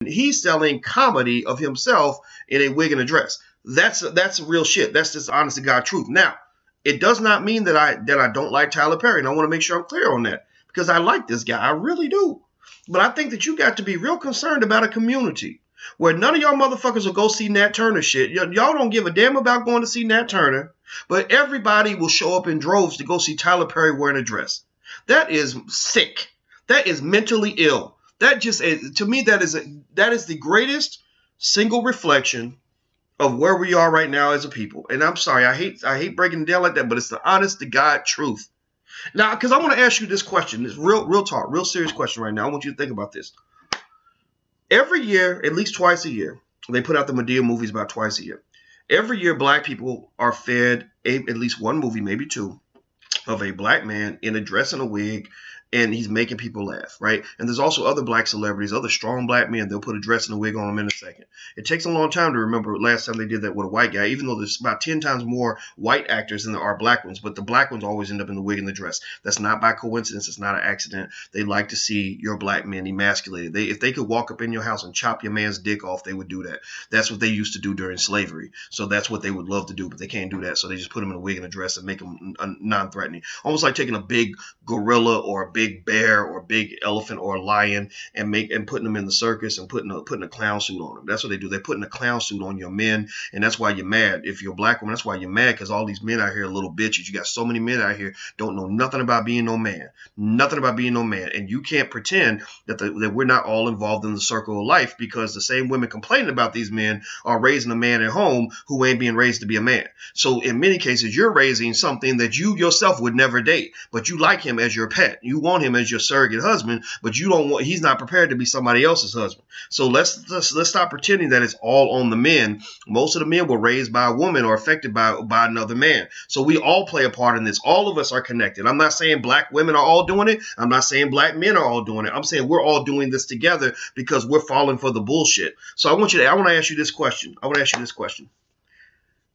He's selling comedy of himself in a wig and a dress. That's real shit. That's just honest to God truth. Now, it does not mean that I don't like Tyler Perry, and I want to make sure I'm clear on that, because I like this guy. I really do. But I think that you got to be real concerned about a community where none of y'all motherfuckers will go see Nat Turner shit. Y'all don't give a damn about going to see Nat Turner, but everybody will show up in droves to go see Tyler Perry wearing a dress. That is sick. That is mentally ill. That just, to me, that is the greatest single reflection of where we are right now as a people. And I'm sorry, I hate breaking it down like that, but it's the honest to God truth. Now, because I want to ask you this question, this real talk, real serious question right now. I want you to think about this. Every year, at least twice a year, they put out the Madea movies about twice a year. Every year, black people are fed at least one movie, maybe two, of a black man in a dress and a wig, and he's making people laugh, right? And there's also other black celebrities, other strong black men. They'll put a dress and a wig on them in a second. It takes a long time to remember last time they did that with a white guy, even though there's about 10 times more white actors than there are black ones. But the black ones always end up in the wig and the dress. That's not by coincidence. It's not an accident. They like to see your black men emasculated. If they could walk up in your house and chop your man's dick off, they would do that. That's what they used to do during slavery. So that's what they would love to do, but they can't do that. So they just put them in a wig and a dress and make them non-threatening. Almost like taking a big gorilla or a big bear or a big elephant or a lion and putting them in the circus and putting a clown suit on them. That's what they do. They're putting a clown suit on your men, and that's why you're mad. If you're a black woman, that's why you're mad, because all these men out here are little bitches. You got so many men out here don't know nothing about being no man. Nothing about being no man. And you can't pretend that we're not all involved in the circle of life, because the same women complaining about these men are raising a man at home who ain't being raised to be a man. So in many cases, you're raising something that you yourself would never date, but you like him as your pet. You want him as your surrogate husband, but you don't want, he's not prepared to be somebody else's husband. So let's stop pretending that it's all on the men. Most of the men were raised by a woman or affected by another man. So we all play a part in this. All of us are connected. I'm not saying black women are all doing it. I'm not saying black men are all doing it. I'm saying we're all doing this together because we're falling for the bullshit. So I want to ask you this question.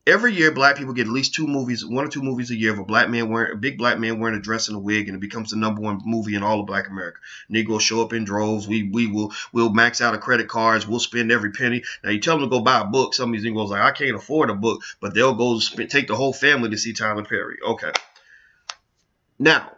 Every year, black people get at least one or two movies a year of a big black man wearing a dress and a wig, and it becomes the #1 movie in all of Black America. Negroes show up in droves. We'll max out our credit cards. We'll spend every penny. Now you tell them to go buy a book. Some of these Negroes are like, I can't afford a book, but they'll go take the whole family to see Tyler Perry. Okay. Now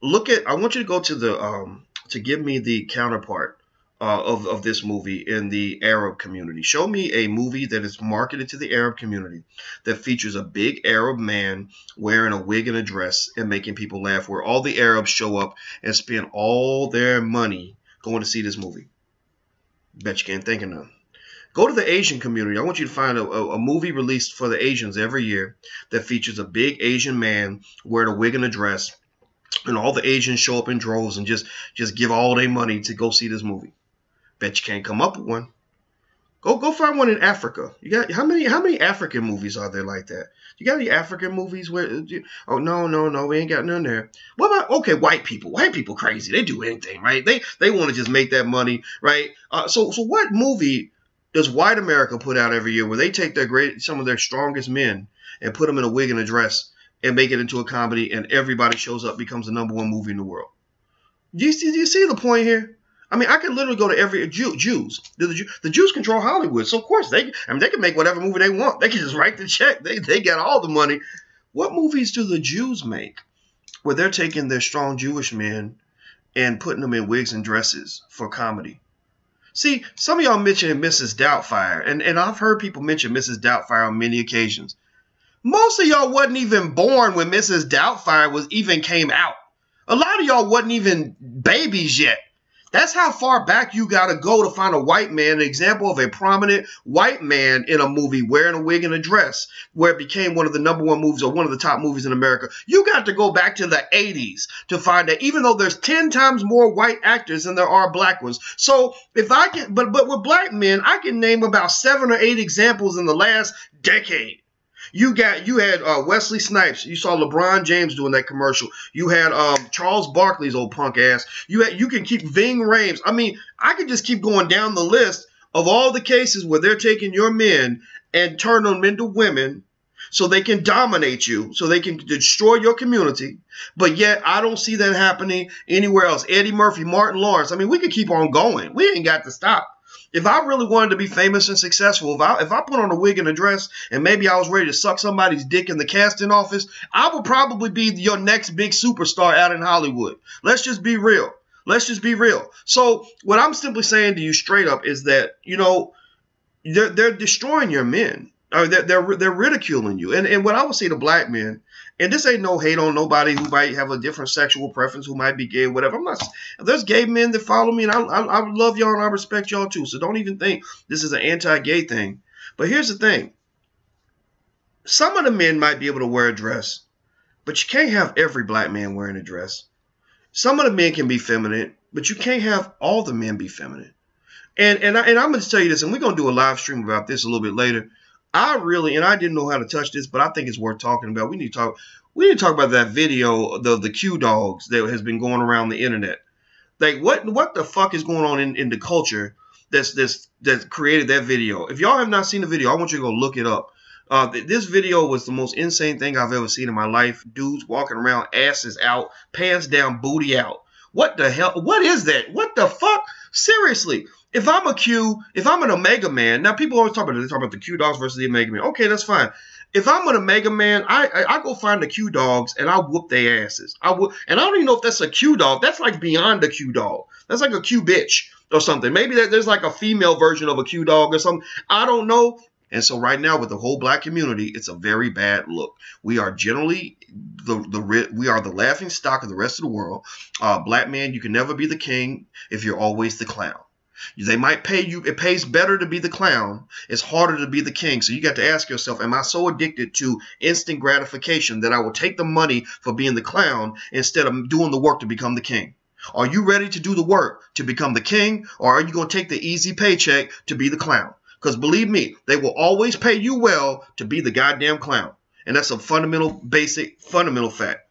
I want you to go to to give me the counterpart of this movie in the Arab community. Show me a movie that is marketed to the Arab community that features a big Arab man wearing a wig and a dress and making people laugh, where all the Arabs show up and spend all their money going to see this movie. Bet you can't think of none. Go to the Asian community. I want you to find a movie released for the Asians every year that features a big Asian man wearing a wig and a dress, and all the Asians show up in droves and just give all their money to go see this movie. Bet you can't come up with one. Go find one in Africa. You got how many African movies are there like that? You got any African movies where? Oh no, we ain't got none there. What about white people? White people crazy. They do anything, right? They want to just make that money, right? So what movie does white America put out every year where they take some of their strongest men and put them in a wig and a dress and make it into a comedy, and everybody shows up, becomes the #1 movie in the world? Do you see the point here? I mean, I could literally go to every Jews. The Jews control Hollywood, so of course they can make whatever movie they want. They can just write the check. They got all the money. What movies do the Jews make where they're taking their strong Jewish men and putting them in wigs and dresses for comedy? See, some of y'all mentioned Mrs. Doubtfire, and I've heard people mention Mrs. Doubtfire on many occasions. Most of y'all wasn't even born when Mrs. Doubtfire even came out. A lot of y'all wasn't even babies yet. That's how far back you got to go to find a white man, an example of a prominent white man in a movie wearing a wig and a dress, where it became one of the #1 movies or one of the top movies in America. You got to go back to the 80s to find that, even though there's 10 times more white actors than there are black ones. So if I can, but with black men, I can name about 7 or 8 examples in the last decade. You had Wesley Snipes. You saw LeBron James doing that commercial. You had Charles Barkley's old punk ass. You can keep Ving Rhames. I mean, I could just keep going down the list of all the cases where they're taking your men and turn them into women so they can dominate you, so they can destroy your community. But yet I don't see that happening anywhere else. Eddie Murphy, Martin Lawrence. I mean, we could keep on going. We ain't got to stop. If I really wanted to be famous and successful, if I put on a wig and a dress and maybe I was ready to suck somebody's dick in the casting office, I would probably be your next big superstar out in Hollywood. Let's just be real. Let's just be real. So what I'm simply saying to you straight up is that, you know, they're destroying your men. They're ridiculing you. And what I would say to black men, and this ain't no hate on nobody who might have a different sexual preference, who might be gay, whatever. I'm not. There's gay men that follow me, and I love y'all and I respect y'all too. So don't even think this is an anti-gay thing. But here's the thing: some of the men might be able to wear a dress, but you can't have every black man wearing a dress. Some of the men can be feminine, but you can't have all the men be feminine. And I'm going to tell you this, and we're going to do a live stream about this a little bit later. I didn't know how to touch this, but I think it's worth talking about. We need to talk about that video, the Q dogs that has been going around the internet. Like, what the fuck is going on in the culture that created that video? If y'all have not seen the video, I want you to go look it up. This video was the most insane thing I've ever seen in my life. Dudes walking around, asses out, pants down, booty out. What the hell? What is that? What the fuck? Seriously. If I'm an Omega man, now people always talk about the Q dogs versus the Omega man. Okay, that's fine. If I'm an Omega man, I go find the Q dogs and I whoop their asses. And I don't even know if that's a Q dog. That's like beyond a Q dog. That's like a Q bitch or something. Maybe there's like a female version of a Q dog or something. I don't know. And so right now with the whole black community, it's a very bad look. We are generally we are the laughing stock of the rest of the world. Black man, you can never be the king if you're always the clown. They might pay you. It pays better to be the clown. It's harder to be the king. So you got to ask yourself, am I so addicted to instant gratification that I will take the money for being the clown instead of doing the work to become the king? Are you ready to do the work to become the king, or are you going to take the easy paycheck to be the clown? Because believe me, they will always pay you well to be the goddamn clown. And that's a fundamental fact.